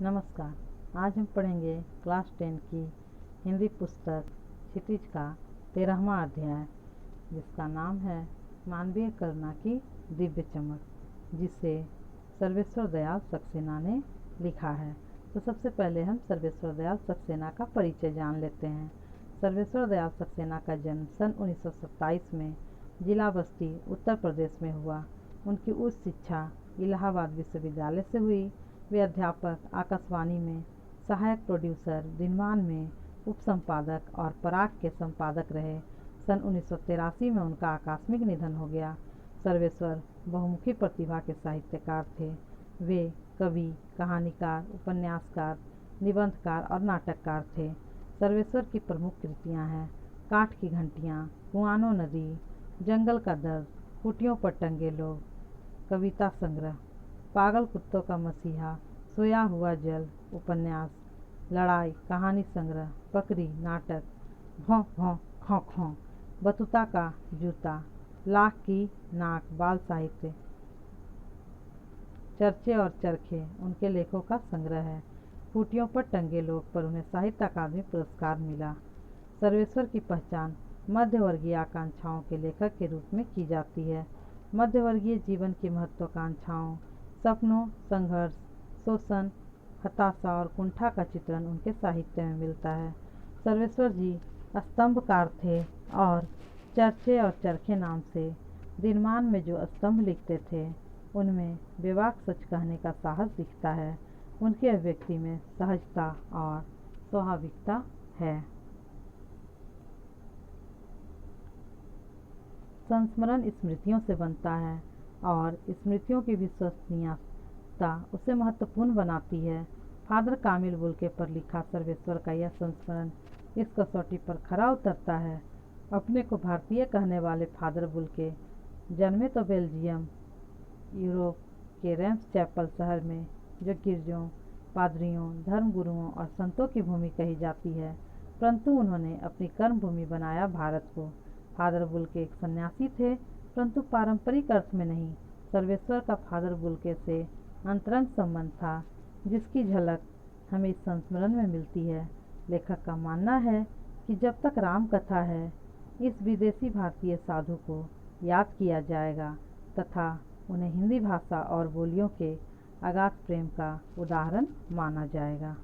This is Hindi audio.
नमस्कार। आज हम पढ़ेंगे क्लास 10 की हिंदी पुस्तक क्षितिज का 13वां अध्याय, जिसका नाम है मानवीय करुणा की दिव्य चमक, जिसे सर्वेश्वर दयाल सक्सेना ने लिखा है। तो सबसे पहले हम सर्वेश्वर दयाल सक्सेना का परिचय जान लेते हैं। सर्वेश्वर दयाल सक्सेना का जन्म सन 1927 में जिला बस्ती उत्तर प्रदेश में हुआ। उनकी उच्च शिक्षा इलाहाबाद विश्वविद्यालय से हुई। वे अध्यापक, आकाशवाणी में सहायक प्रोड्यूसर, दिनमान में उप संपादक और पराग के संपादक रहे। सन 1983 में उनका आकस्मिक निधन हो गया। सर्वेश्वर बहुमुखी प्रतिभा के साहित्यकार थे। वे कवि, कहानीकार, उपन्यासकार, निबंधकार और नाटककार थे। सर्वेश्वर की प्रमुख कृतियां हैं काठ की घंटियां, कुआनो नदी, जंगल का दर्द, कुटियों पर टंगे लोग, कविता संग्रह, पागल कुत्तों का मसीहा, सोया हुआ जल, उपन्यास, लड़ाई, कहानी संग्रह, बकरी, नाटक, भौं भौं खौं खौं, बतुता का जूता, लाख की नाक, बाल साहित्य, चर्चे और चरखे उनके लेखों का संग्रह है। कुटियों पर टंगे लोग पर उन्हें साहित्य अकादमी पुरस्कार मिला। सर्वेश्वर की पहचान मध्यवर्गीय आकांक्षाओं के लेखक के रूप में की जाती है। मध्यवर्गीय जीवन की महत्वाकांक्षाओं, सपनों, संघर्ष, शोषण, हताशा और कुंठा का चित्रण उनके साहित्य में मिलता है। सर्वेश्वर जी स्तंभकार थे और चर्चे और चरखे नाम से दिनमान में जो स्तंभ लिखते थे उनमें बेबाक सच कहने का साहस दिखता है। उनकी अभिव्यक्ति में सहजता और स्वाभाविकता है। संस्मरण स्मृतियों से बनता है और स्मृतियों की विश्वसनीयता उसे महत्वपूर्ण बनाती है। फादर कामिल बुल्के पर लिखा सर्वेश्वर का यह संस्मरण इस कसौटी पर खरा उतरता है। अपने को भारतीय कहने वाले फादर बुल्के जन्मे तो बेल्जियम, यूरोप के रेम्स चैपल शहर में, जो गिरजों, पादरियों, धर्मगुरुओं और संतों की भूमि कही जाती है, परंतु उन्होंने अपनी कर्म भूमि बनाया भारत को। फादर बुल्के एक सन्यासी थे, परंतु पारंपरिक अर्थ में नहीं। सर्वेश्वर का फादर बुल्के से अंतरंग संबंध था, जिसकी झलक हमें इस संस्मरण में मिलती है। लेखक का मानना है कि जब तक राम कथा है, इस विदेशी भारतीय साधु को याद किया जाएगा तथा उन्हें हिंदी भाषा और बोलियों के अगाध प्रेम का उदाहरण माना जाएगा।